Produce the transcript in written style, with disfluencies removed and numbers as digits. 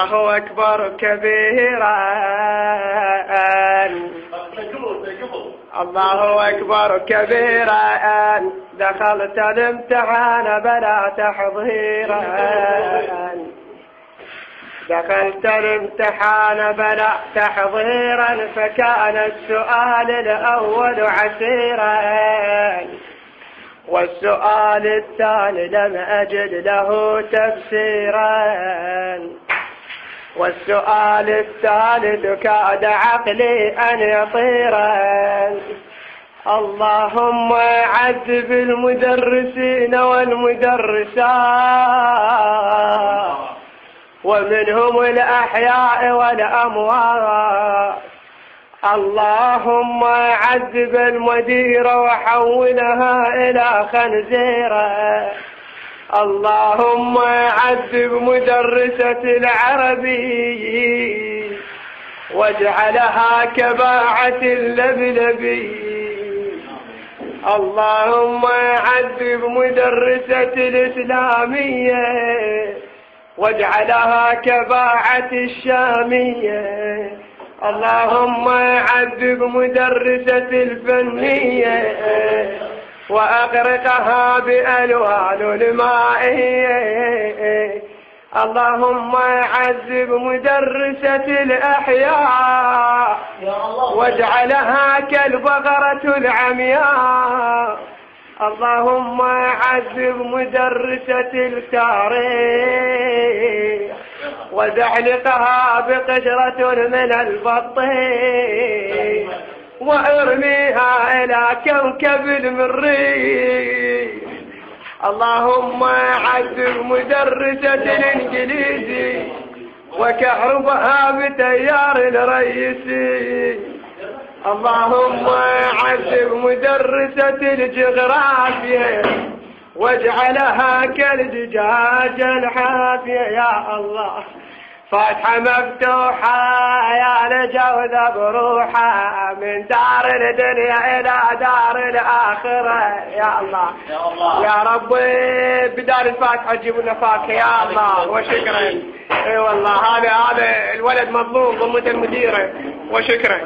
الله أكبر كبيرا. الله أكبر كبيرا. دخلت الامتحان بلا تحضيرا. دخلت الامتحان بلا تحضيرا فكان السؤال الأول عسيرا والسؤال الثاني لم أجد له تفسيرا والسؤال الثالث كاد عقلي أن يطيرا. اللهم عذب المدرسين والمدرسات ومنهم الأحياء والأموات. اللهم عذب المدير وحولها إلى خنزيرة. اللهم عذب مدرسة العربي واجعلها كباعة اللبلبي. اللهم عذب مدرسة الإسلامية واجعلها كباعة الشامية. اللهم عذب مدرسة الفنية وأغرقها بألوان المائية. اللهم عذب مدرسة الأحياء واجعلها كالبقرة العمياء. اللهم عذب مدرسة التاريخ وزحلقها بقشرة من البطيخ وارميها إلى كوكب المريخ. اللهم عذب مدرسة الإنجليزي وكهربها بتيار الرئيسي. اللهم عذب مدرسة الجغرافيا واجعلها كالدجاج الحافية. يا الله فاتحة مفتوحة يا نجوذة بروحة من دار الدنيا إلى دار الآخرة. يا الله يا ربي بدار الفاتحة جيبوا لنا فاكهة يا الله وشكرا. اي والله هذا الولد مظلوم ضمة المديرة وشكرا.